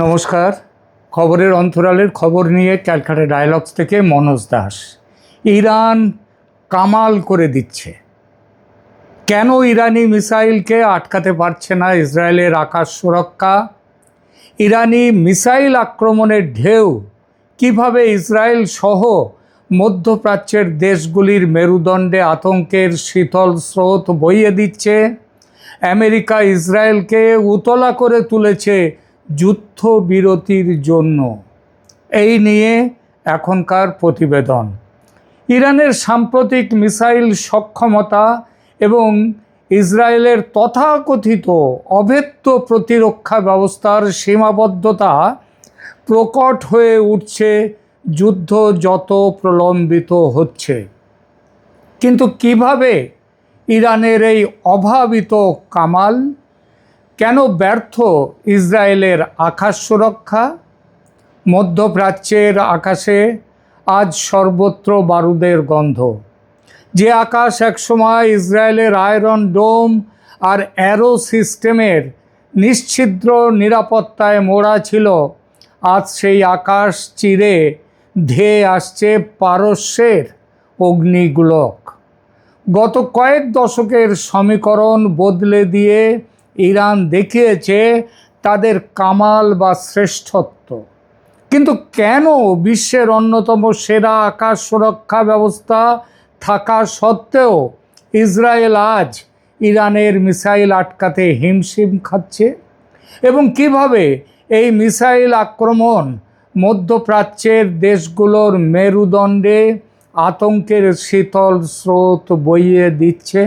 নমস্কার। খবরের অন্তরালের খবর নিয়ে ক্যালকাটা ডায়ালগস থেকে মনোজ দাস। ইরান কামাল করে দিচ্ছে। কেন ইরানি মিসাইলকে আটকাতে পারছে না ইসরায়েলের আকাশ সুরক্ষা? ইরানি মিসাইল আক্রমণের ঢেউ কিভাবে ইসরায়েল সহ মধ্যপ্রাচ্যের দেশগুলির মেরুদণ্ডে আতঙ্কের শীতল স্রোত বইয়ে দিচ্ছে? আমেরিকা ইসরায়েলকে উতলা করে তুলেছে যুদ্ধবিরতির জন্য। এই নিয়ে এখনকার প্রতিবেদন। ইরানের সাম্প্রতিক মিসাইল সক্ষমতা এবং ইসরায়েলের তথাকথিত অভেদ্য প্রতিরক্ষা ব্যবস্থার সীমাবদ্ধতা প্রকট হয়ে উঠছে যুদ্ধ যত প্রলম্বিত হচ্ছে। কিন্তু কিভাবে ইরানের এই অভাবিত কামাল? কেন ব্যর্থ ইসরায়েলের আকাশ সুরক্ষা? মধ্যপ্রাচ্যের আকাশে আজ সর্বত্র বারুদের গন্ধ। যে আকাশ একসময় ইসরায়েলের আয়রন ডোম আর অ্যারো সিস্টেমের নিশ্ছিদ্র নিরাপত্তায় মোড়া ছিল, আজ সেই আকাশ চিরে ধেয়ে আসছে পারস্যের অগ্নিগোলক। গত কয়েক দশকের সমীকরণ বদলে দিয়ে ইরান দেখিয়েছে তাদের কামাল বা শ্রেষ্ঠত্ব। কিন্তু কেন বিশ্বের অন্যতম সেরা আকাশ সুরক্ষা ব্যবস্থা থাকা সত্ত্বেও ইসরায়েল আজ ইরানের মিসাইল আটকাতে হিমশিম খাচ্ছে? এবং কিভাবে এই মিসাইল আক্রমণ মধ্যপ্রাচ্যের দেশগুলোর মেরুদণ্ডে আতঙ্কের শীতল স্রোত বইয়ে দিচ্ছে?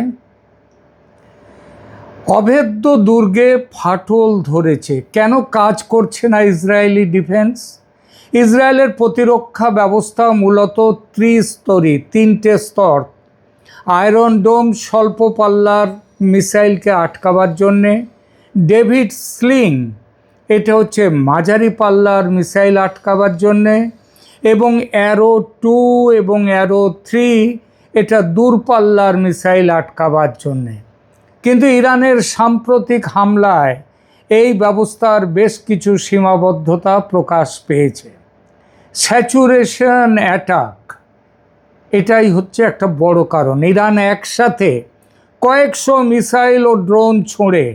অভেদ্য দুর্গে ফাটল ধরেছে। কেন কাজ করছে না ইসরায়েলি ডিফেন্স? ইসরায়েলের প্রতিরক্ষা ব্যবস্থা মূলত ত্রিস্তরী, তিনটে স্তর। আয়রন ডোম স্বল্প পাল্লার মিসাইলকে আটকাবার জন্যে, ডেভিড স্লিং এটা হচ্ছে মাঝারি পাল্লার মিসাইল আটকাবার জন্যে, এবং অ্যারো 2 এবং অ্যারো 3 এটা দূরপাল্লার মিসাইল আটকাবার জন্যে। কিন্তু ইরানের সাম্প্রতিক হামলায় এই ব্যবস্থার বেশ কিছু সীমাবদ্ধতা প্রকাশ পেয়েছে। স্যাচুরেশন অ্যাটাক এটাই হচ্ছে একটা বড় কারণ। ইরান একসাথে কয়েকশো মিসাইল ও ড্রোন ছোঁড়ে।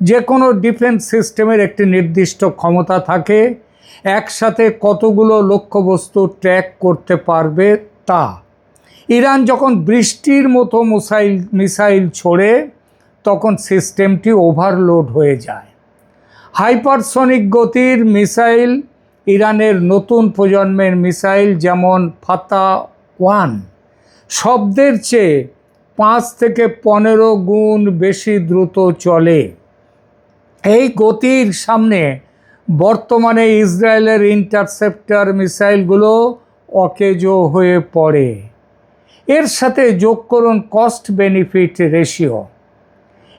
যে কোনো ডিফেন্স সিস্টেমের একটি নির্দিষ্ট ক্ষমতা থাকে একসাথে কতগুলো লক্ষ্যবস্তু ট্র্যাক করতে পারবে তা। ইরান যখন বৃষ্টির মতো মিসাইল ছোড়ে তখন সিস্টেমটি ওভারলোড হয়ে যায়। হাইপারসনিক গতির মিসাইল, ইরানের নতুন প্রজন্মের মিসাইল যেমন ফাতা-1 শব্দের চেয়ে 5 থেকে 15 গুণ বেশি দ্রুত চলে। এই গতির সামনে বর্তমানে ইসরায়েলের ইন্টারসেপ্টর মিসাইলগুলো অকেজো হয়ে পড়ে। এর সাথে যোগ করুন কস্ট বেনিফিট রেশিও।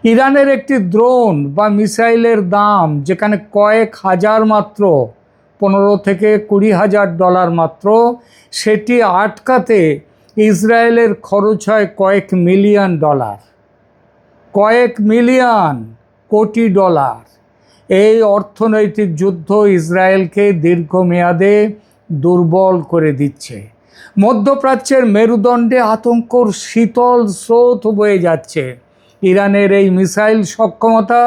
ইরানের একটি ড্রোন বা মিসাইলের দাম যেখানে কয়েক হাজার মাত্র, 15 থেকে 20 হাজার ডলার মাত্র, সেটি আটকাতে ইসরায়েলের খরচ হয় কয়েক মিলিয়ন ডলার, কয়েক মিলিয়ন কোটি ডলার। এই অর্থনৈতিক যুদ্ধ ইসরায়েলকে দীর্ঘমেয়াদে দুর্বল করে দিচ্ছে। মধ্যপ্রাচ্যের মেরুদণ্ডে আতঙ্কর শীতল স্রোত বয়ে যাচ্ছে। ইরানের এই মিসাইল সক্ষমতা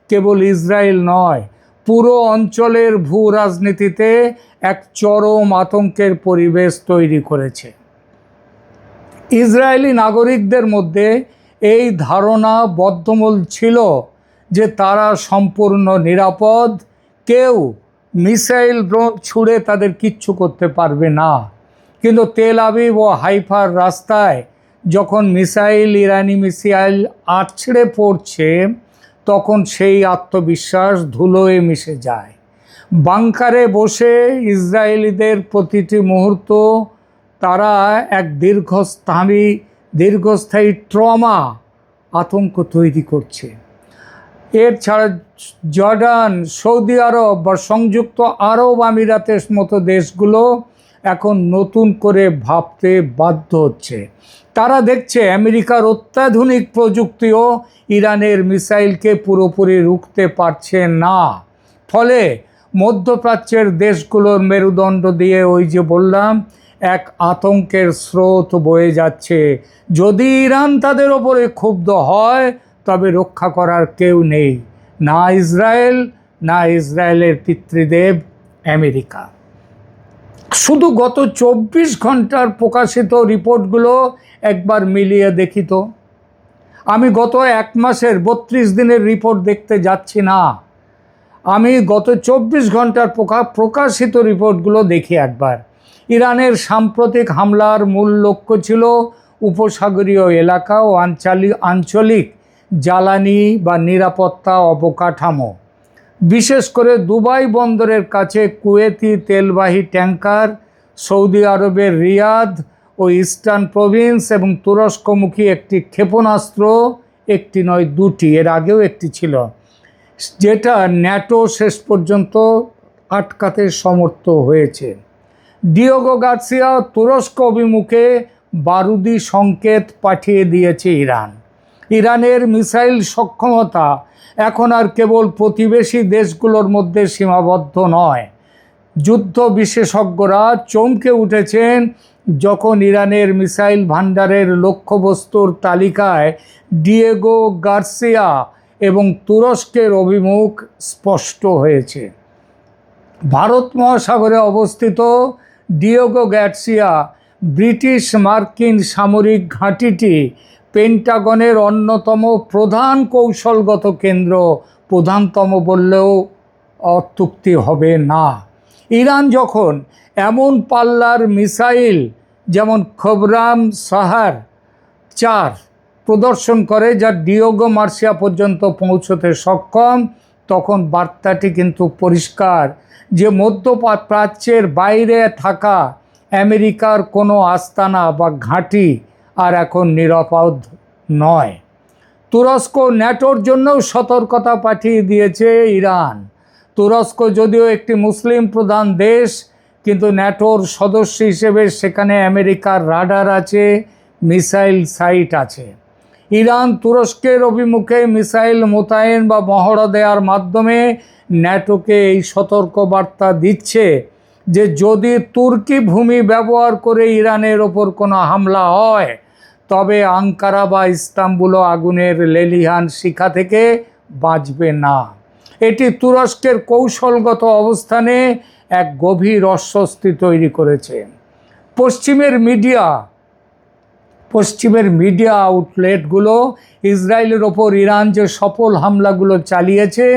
কেবল ইসরায়েল নয়, পুরো অঞ্চলের ভূ রাজনীতিতে এক চরম আতঙ্কের পরিবেশ তৈরি করেছে। ইসরায়েলি নাগরিকদের মধ্যে এই ধারণা বদ্ধমূল ছিল যে তারা সম্পূর্ণ নিরাপদ, কেউ মিসাইল ড্রোন ছুঁড়ে তাদের কিচ্ছু করতে পারবে না। কিন্তু তেল আবিব ও হাইফার রাস্তায় যখন ইরানি মিসাইল আছড়ে পড়ছে তখন সেই আত্মবিশ্বাস ধুলোয় মিশে যায়। বাংকারে বসে ইসরায়েলিদের প্রতিটি মুহূর্ত তারা এক দীর্ঘস্থায়ী ট্রমা, আতঙ্ক তৈরি করছে। এর ছাড়া জর্ডান, সৌদি আরব বা সংযুক্ত আরব আমিরাতের মতো দেশগুলো এখন নতুন করে ভাবতে বাধ্য হচ্ছে। তারা দেখছে আমেরিকার অত্যাধুনিক প্রযুক্তিও ইরানের মিসাইলকে পুরোপুরি রুখতে পারছে না। ফলে মধ্যপ্রাচ্যের দেশগুলোর মেরুদণ্ড দিয়ে ওই যে বললাম এক আতঙ্কের স্রোত বয়ে যাচ্ছে। যদি ইরান তাদের ওপরে ক্ষুব্ধ হয় তবে রক্ষা করার কেউ নেই, না ইসরায়েল, না ইসরায়েলের পিতৃদেব আমেরিকা। শুধু গত 24 ঘন্টার প্রকাশিত রিপোর্টগুলো একবার মিলিয়ে দেখি তো। আমি গত 1 মাসের 32 দিনের রিপোর্ট দেখতে যাচ্ছি না, আমি গত 24 ঘন্টার প্রকাশিত রিপোর্টগুলো দেখি একবার। ইরানের সাম্প্রতিক হামলার মূল লক্ষ্য ছিল উপসাগরীয় এলাকা ও আঞ্চলিক জ্বালানি বা নিরাপত্তা অবকাঠামো, বিশেষ করে দুবাই বন্দরের কাছে কুয়েতি তেলবাহী ট্যাঙ্কার, সৌদি আরবের রিয়াদ ও ইস্টার্ন প্রভিন্স এবং তুরস্কমুখী একটি ক্ষেপণাস্ত্র, একটি নয় দুটি, এর আগেও একটি ছিল, যেটা ন্যাটো শেষ পর্যন্ত আটকাতে সমর্থ হয়েছে। ডিয়েগো গার্সিয়া তুরস্ক অভিমুখে বারুদি সংকেত পাঠিয়ে দিয়েছে ইরান। ইরানের মিসাইল সক্ষমতা এখন আর কেবল প্রতিবেশী দেশগুলোর মধ্যে সীমাবদ্ধ নয়। যুদ্ধ বিশেষজ্ঞরা চমকে উঠেছেন যখন ইরানের মিসাইল ভান্ডারের লক্ষ্যবস্তুর তালিকায় ডিয়েগো গার্সিয়া এবং তুরস্কের অভিমুখ স্পষ্ট হয়েছে। ভারত মহাসাগরে অবস্থিত ডিয়েগো গার্সিয়া ব্রিটিশ মার্কিন সামরিক ঘাঁটিটি পেন্টাগনের অন্যতম প্রধান কৌশলগত কেন্দ্র, প্রধানতম বললেও অত্যুক্তি হবে না। ইরান যখন এমন পাল্লার মিসাইল যেমন খবরাম সাহার 4 প্রদর্শন করে যা ডিয়েগো গার্সিয়া পর্যন্ত পৌঁছতে সক্ষম, তখন বার্তাটি কিন্তু পরিষ্কার যে মধ্যপ্রাচ্যের বাইরে থাকা আমেরিকার কোনো আস্তানা বা ঘাঁটি আর এখন নিরাপদ নয়। তুরস্ক ন্যাটোর জন্যও সতর্কতা পাঠিয়ে দিয়েছে ইরান। তুরস্ক যদিও একটি মুসলিম প্রধান দেশ, কিন্তু ন্যাটোর সদস্য হিসেবে সেখানে আমেরিকার রাডার আছে, মিসাইল সাইট আছে। ইরান তুরস্কের অভিমুখে মিসাইল মোতায়েন বা মহড়া দেওয়ার মাধ্যমে ন্যাটোকে এই সতর্কবার্তা দিচ্ছে যে যদি তুর্কি ভূমি ব্যবহার করে ইরানের ওপর কোনো হামলা হয় তবে আঙ্কারা বা ইস্তাম্বুলও আগুনের লেলিহান শিখা থেকে বাঁচবে না। এটি তুরস্কের কৌশলগত অবস্থানে এক গভীর অস্বস্তি তৈরি করেছে। পশ্চিমের মিডিয়া আউটলেটগুলো ইসরায়েলের ওপর ইরান যে সফল হামলাগুলো চালিয়েছে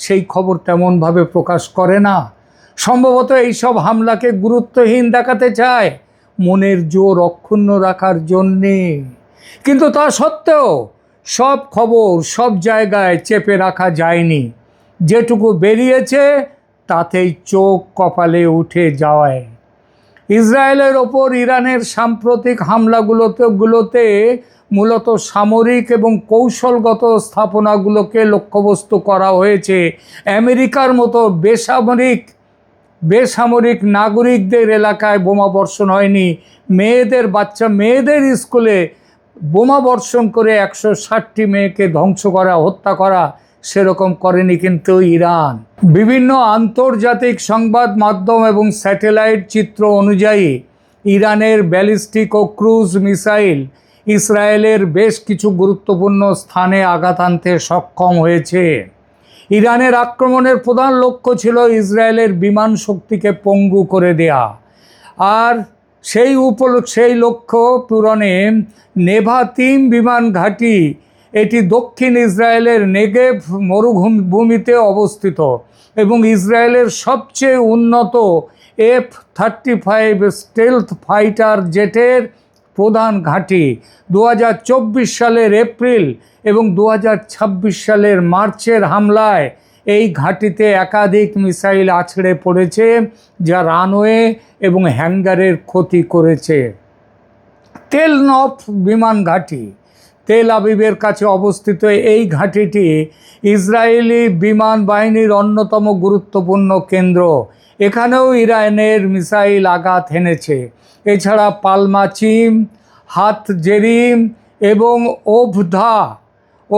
সেই খবর তেমনভাবে প্রকাশ করে না। সম্ভবত এইসব হামলাকে গুরুত্বহীন দেখাতে চায়, মনের জোর অক্ষুণ্ণ রাখার জন্যে। কিন্তু তা সত্ত্বেও সব খবর সব জায়গায় চেপে রাখা যায়নি। যেটুকু বেরিয়েছে তাতেই চোখ কপালে উঠে যায়। ইসরায়েলের ওপর ইরানের সাম্প্রতিক হামলাগুলোতে মূলত সামরিক এবং কৌশলগত স্থাপনাগুলোকে লক্ষ্যবস্তু করা হয়েছে। আমেরিকার মতো বেসামরিক নাগরিকদের এলাকায় বোমা বর্ষণ হয়নি। মেয়েদের স্কুলে বোমা বর্ষণ করে 160টি মেয়েকে ধ্বংস করা, হত্যা করা সেরকম করেনি কিন্তু ইরান। বিভিন্ন আন্তর্জাতিক সংবাদ মাধ্যম এবং স্যাটেলাইট চিত্র অনুযায়ী ইরানের ব্যালিস্টিক ও ক্রুজ মিসাইল ইসরায়েলের বেশ কিছু গুরুত্বপূর্ণ স্থানে আঘাত আনতে সক্ষম হয়েছে। ইরানের আক্রমণের প্রধান লক্ষ্য ছিল ইসরায়েলের বিমান শক্তিকে পঙ্গু করে দেয়া, আর সেই লক্ষ্য পূরণে নেভাতিম বিমান ঘাঁটি, এটি দক্ষিণ ইসরায়েলের নেগেভ মরুভূমিতে অবস্থিত এবং ইসরায়েলের সবচেয়ে উন্নত F-35 স্টেলথ ফাইটার জেটের প্রধান ঘাঁটি। 2024 সালের এপ্রিল এবং 2026 সালের মার্চের হামলায় এই ঘাঁটিতে একাধিক মিসাইল আছড়ে পড়েছে, যা রানওয়ে এবং হ্যাঙ্গারের ক্ষতি করেছে। তেল নফ বিমান ঘাঁটি, তেল আবিবের কাছে অবস্থিত এই ঘাঁটিটি ইসরায়েলি বিমান বাহিনীর অন্যতম গুরুত্বপূর্ণ কেন্দ্র। এখানেও ইরানের মিসাইল আঘাত হেনেছে। এছাড়া পালমাচিম, হাত জেরিম এবং ওভধা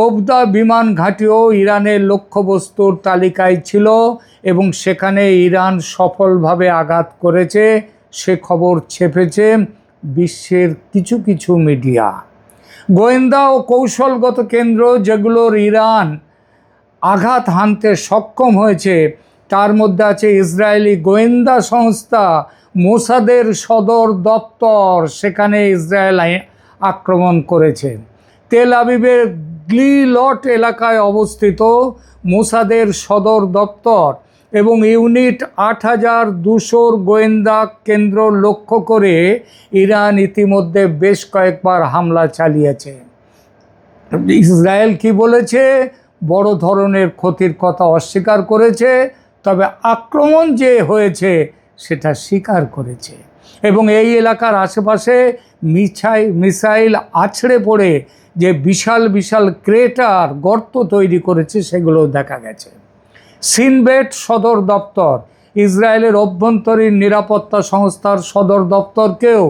ওবদা বিমান ঘাঁটিও ইরানের লক্ষ্যবস্তুর তালিকায় ছিল এবং সেখানে ইরান সফলভাবে আঘাত করেছে, সে খবর ছেপেছে বিশ্বের কিছু কিছু মিডিয়া। গোয়েন্দা ও কৌশলগত কেন্দ্র যেগুলোর ইরান আঘাত হানতে সক্ষম হয়েছে তার মধ্যে আছে ইসরায়েলি গোয়েন্দা সংস্থা মোসাদের সদর দপ্তর, সেখানে ইসরায়েল আক্রমণ করেছে। তেল আবিবের গ্লিলট এলাকায় অবস্থিত মোসাদের সদর দপ্তর এবং ইউনিট ৮,২০০ গোয়েন্দা কেন্দ্র লক্ষ্য করে ইরান ইতিমধ্যে বেশ কয়েকবার হামলা চালিয়েছে। ইসরায়েল কি বলেছে? বড় ধরনের ক্ষতির কথা অস্বীকার করেছে, তবে আক্রমণ যে হয়েছে সেটা স্বীকার করেছে এবং এই এলাকার আশেপাশে মিসাইল আছড়ে পড়ে যে বিশাল বিশাল ক্রেটার গর্ত তৈরি করেছে সেগুলো দেখা গেছে। সিনবেট সদর দপ্তর, ইসরায়েলের অভ্যন্তরীণ নিরাপত্তা সংস্থার সদর দপ্তরকেও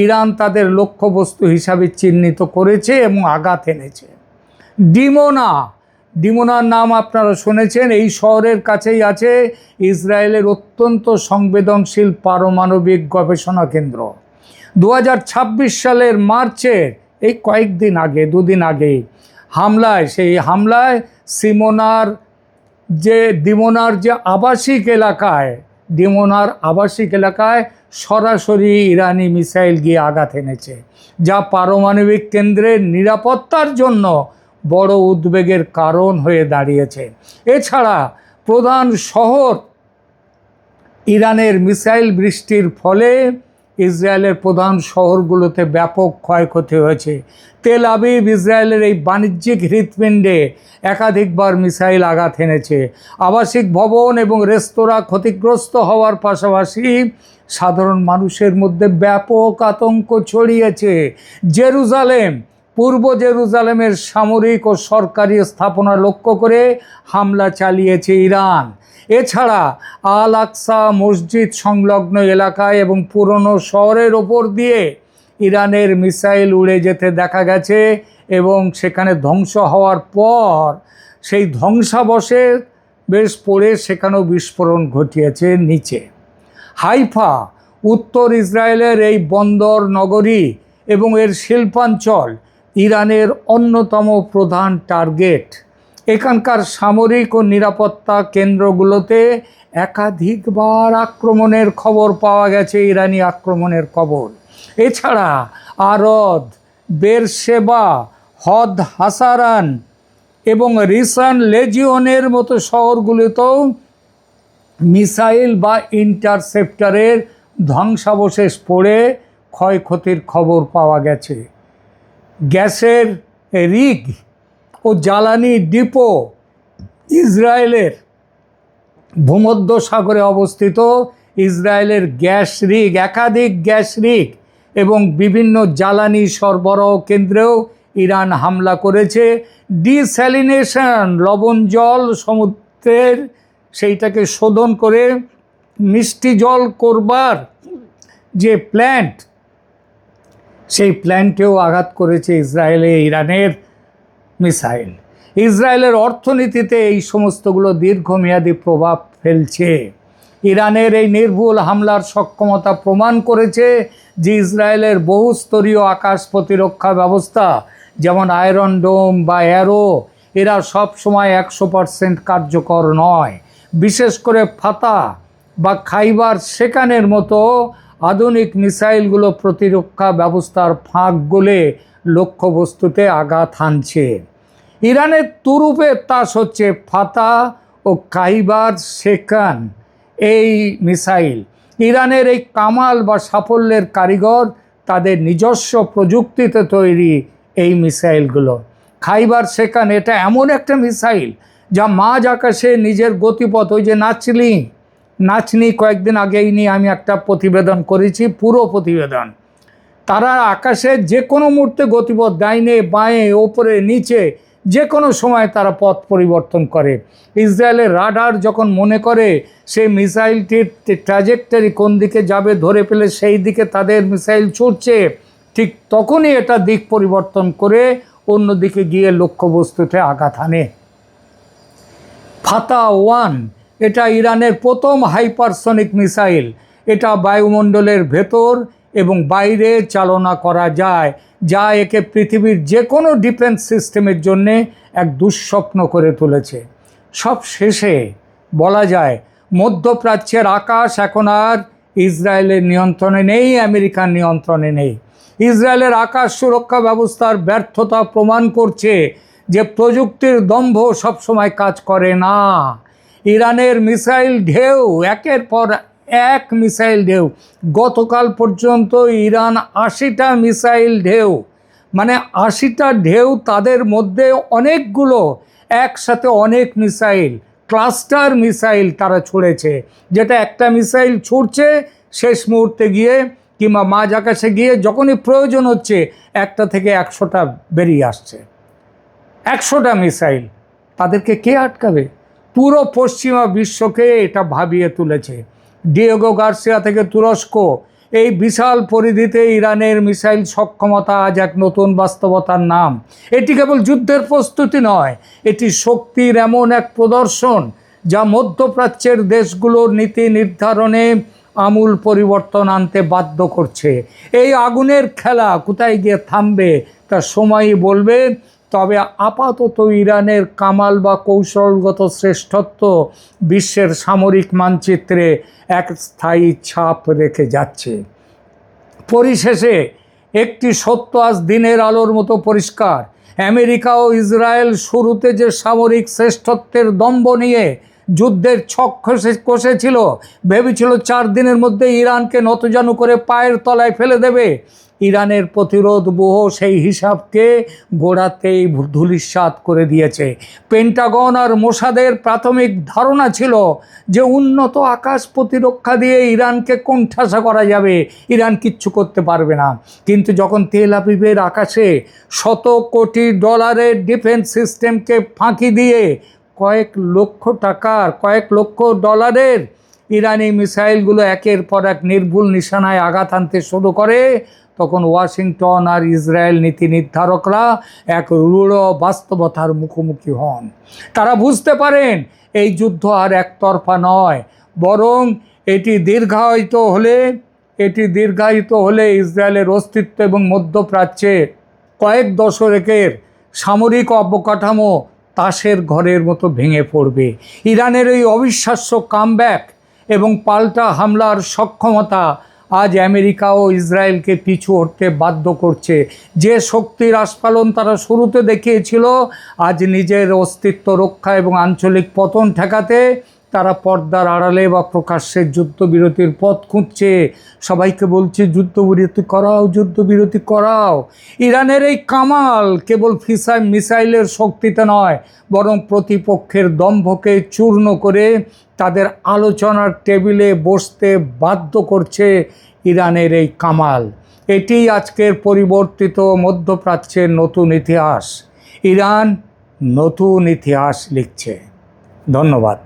ইরান তাদের লক্ষ্যবস্তু হিসাবে চিহ্নিত করেছে এবং আঘাত এনেছে। ডিমোনার নাম আপনারা শুনেছেন। এই শহরের কাছেই আছে ইসরায়েলের অত্যন্ত সংবেদনশীল পারমাণবিক গবেষণা কেন্দ্র। 2026 সালের মার্চের এই কয়েকদিন আগে, দুদিন আগে সেই হামলায় ডিমোনার যে আবাসিক এলাকায় সরাসরি ইরানি মিসাইল গিয়ে আঘাত এনেছে, যা পারমাণবিক কেন্দ্রের নিরাপত্তার জন্য বড় উদ্বেগের কারণ হয়ে দাঁড়িয়েছে। এছাড়া প্রধান শহর ইরানের মিসাইল বৃষ্টির ফলে ইসরায়েলের প্রধান শহরগুলোতে ব্যাপক ক্ষয়ক্ষতি হয়েছে। তেল আবিব ইসরায়েলের এই বাণিজ্যিক হৃৎপিণ্ডে একাধিকবার মিসাইল আঘাত এনেছে। আবাসিক ভবন এবং রেস্তোরাঁ ক্ষতিগ্রস্ত হওয়ার পাশাপাশি সাধারণ মানুষের মধ্যে ব্যাপক আতঙ্ক ছড়িয়েছে। পূর্ব জেরুজালেমের সামরিক ও সরকারি স্থাপনা লক্ষ্য করে হামলা চালিয়েছে ইরান। এছাড়া আল আকসা মসজিদ সংলগ্ন এলাকায় এবং পুরনো শহরের ওপর দিয়ে ইরানের মিসাইল উড়ে যেতে দেখা গেছে এবং সেখানে ধ্বংস হওয়ার পর সেই ধ্বংসাবশেষ বেশ পড়ে সেখানেও বিস্ফোরণ ঘটিয়েছে নিচে। হাইফা উত্তর ইসরায়েলের এই বন্দর নগরী এবং এর শিল্পাঞ্চল ইরানের অন্যতম প্রধান টার্গেট। এখানকার সামরিক ও নিরাপত্তা কেন্দ্রগুলোতে একাধিকবার আক্রমণের খবর পাওয়া গেছে, ইরানি আক্রমণের খবর। এছাড়া আরদ, বেরশেবা, হদ হাসারান এবং রিসান লেজিওনের মতো শহরগুলোতেও মিসাইল বা ইন্টারসেপ্টরের ধ্বংসাবশেষ পড়ে ক্ষয়ক্ষতির খবর পাওয়া গেছে। গ্যাসের রিগ ও জ্বালানি ডিপো ইসরায়েলের ভূমধ্যসাগরে অবস্থিত ইসরায়েলের একাধিক গ্যাস রিগ এবং বিভিন্ন জ্বালানি সরবরাহ কেন্দ্রেও ইরান হামলা করেছে। ডিস্যালিনেশন, লবণ জল সমুদ্রের সেইটাকে শোধন করে মিষ্টি জল করবার যে প্ল্যান্ট, সেই প্ল্যান্টেও আঘাত করেছে ইরানের মিসাইল। ইসরায়েলের অর্থনীতিতে এই সমস্তগুলো দীর্ঘমেয়াদী প্রভাব ফেলছে। ইরানের এই নির্ভুল হামলার সক্ষমতা প্রমাণ করেছে যে ইসরায়েলের বহুস্তরীয় আকাশ প্রতিরক্ষা ব্যবস্থা যেমন আয়রন ডোম বা অ্যারো, এরা সব সময় 100% কার্যকর নয়। বিশেষ করে ফাতা বা খাইবার সেকানের মতো আধুনিক মিসাইলগুলো প্রতিরক্ষা ব্যবস্থার ফাঁক গলে লক্ষ্যবস্তুতে আঘাত হানছে। ইরানের তুরুপের তাস হচ্ছে ফাতা ও খাইবার সেকান এই মিসাইল। ইরানের এই কামাল বা সাফল্যের কারিগর তাদের নিজস্ব প্রযুক্তিতে তৈরি এই মিসাইলগুলো। খাইবার সেকান এটা এমন একটা মিসাইল যা মাঝ আকাশে নিজের গতিপথ, ওই যে নাচনি কয়েকদিন আগেই নিয়ে আমি একটা প্রতিবেদন করেছি, পুরো প্রতিবেদন। তারা আকাশে যে কোনো মুহূর্তে গতিপথ, ডাইনে বাঁয়ে ওপরে নিচে যে কোনো সময় তারা পথ পরিবর্তন করে। ইসরায়েলের রাডার যখন মনে করে সেই মিসাইলটির ট্র্যাজেক্টরি কোন দিকে যাবে ধরে পেলে সেই দিকে তাদের মিসাইল ছুটছে, ঠিক তখনই এটা দিক পরিবর্তন করে অন্যদিকে গিয়ে লক্ষ্যবস্তুতে আঘাত হানে। ফাতা-1 এটা ইরানের প্রথম হাইপারসনিক মিসাইল। এটা বায়ুমণ্ডলের ভেতর এবং বাইরে চালনা করা যায়, যা একে পৃথিবীর যে কোনো ডিফেন্স সিস্টেমের জন্যে এক দুঃস্বপ্ন করে তুলেছে। সব শেষে বলা যায় মধ্যপ্রাচ্যের আকাশ এখন আর ইসরায়েলের নিয়ন্ত্রণে নেই, আমেরিকার নিয়ন্ত্রণে নেই। ইসরায়েলের আকাশ সুরক্ষা ব্যবস্থার ব্যর্থতা প্রমাণ করছে যে প্রযুক্তির দম্ভ সবসময় কাজ করে না। ইরানের মিসাইল ঢেউ, একের পর এক মিসাইল ঢেউ। গতকাল পর্যন্ত ইরান 80টা মিসাইল ঢেউ, মানে 80টা ঢেউ, তাদের মধ্যে অনেকগুলো একসাথে অনেক মিসাইল, ক্লাস্টার মিসাইল তারা ছুঁড়েছে, যেটা একটা মিসাইল ছুটছে শেষ মুহূর্তে গিয়ে কিংবা মাঝ আকাশে গিয়ে যখনই প্রয়োজন হচ্ছে একটা থেকে 100টা বেরিয়ে আসছে। 100টা মিসাইল, তাদেরকে কে আটকাবে? পুরো পশ্চিমা বিশ্বকে এটা ভাবিয়ে তুলেছে। ডিয়েগো গার্সিয়া থেকে তুরস্ক, এই বিশাল পরিধিতে ইরানের মিসাইল সক্ষমতা আজ এক নতুন বাস্তবতার নাম। এটি কেবল যুদ্ধের প্রস্তুতি নয়, এটি শক্তির এমন এক প্রদর্শন যা মধ্যপ্রাচ্যের দেশগুলোর নীতি নির্ধারণে আমূল পরিবর্তন আনতে বাধ্য করছে। এই আগুনের খেলা কোথায় গিয়ে থামবে তা সময়ই বলবে। তবে আপাতত ইরানের কামাল বা কৌশলগত শ্রেষ্ঠত্ব বিশ্বের সামরিক মানচিত্রে এক স্থায়ী ছাপ রেখে যাচ্ছে। পরিশেষে একটি সত্য আজ দিনের আলোর মতো পরিষ্কার। আমেরিকা ও ইসরায়েল শুরুতে যে সামরিক শ্রেষ্ঠত্বের দম্ভ নিয়ে যুদ্ধের ছক কষেছিল, ভেবেছিল 4 দিনের মধ্যে ইরানকে নতজানু করে পায়ের তলায় ফেলে দেবে। ইরানের প্রতিরোধ ব্যূহ সেই হিসাবকে গোড়াতেই ধূলিসাৎ করে দিয়েছে। পেন্টাগন আর মোসাদের প্রাথমিক ধারণা ছিল যে উন্নত আকাশ প্রতিরক্ষা দিয়ে ইরানকে কোণঠাসা করা যাবে, ইরান কিচ্ছু করতে পারবে না। কিন্তু যখন তেল আবিবের আকাশে $100 কোটি ডিফেন্স সিস্টেমকে ফাঁকি দিয়ে কয়েক লক্ষ ডলারের ইরানি মিসাইলগুলো একের পর এক নির্ভুল নিশানায় আঘাত আনতে শুরু করে, তখন ওয়াশিংটন আর ইসরায়েল নীতি নির্ধারকরা এক রূঢ় বাস্তবতার মুখোমুখি হন। তারা বুঝতে পারেন এই যুদ্ধ আর একতরফা নয়, বরং এটি দীর্ঘায়িত হলে ইসরায়েলের অস্তিত্ব এবং মধ্যপ্রাচ্যে কয়েক দশকের সামরিক অবকাঠামো তাসের ঘরের মতো ভেঙে পড়বে। ইরানের এই অবিশ্বাস্য কামব্যাক এবং পাল্টা হামলার সক্ষমতা আজ আমেরিকা ও ইসরায়েলকে পিছু হটতে বাধ্য করছে। যে শক্তির আস্ফালন তারা শুরুতে দেখিয়েছিল, আজ নিজের অস্তিত্ব রক্ষা এবং আঞ্চলিক পতন ঠেকাতে তারা পর্দার আড়ালে বা প্রকাশ্যে যুদ্ধবিরতির পথ খুঁজছে। সবাইকে বলছে যুদ্ধবিরতি করাও। ইরানের এই কামাল কেবল মিসাইলের শক্তিতে নয়, বরং প্রতিপক্ষের দম্ভকে চূর্ণ করে তাদের আলোচনার টেবিলে বসতে বাধ্য করছে। ইরানের এই কামাল, এটি আজকের পরিবর্তিত মধ্যপ্রাচ্যের নতুন ইতিহাস। ইরান নতুন ইতিহাস লিখছে। ধন্যবাদ।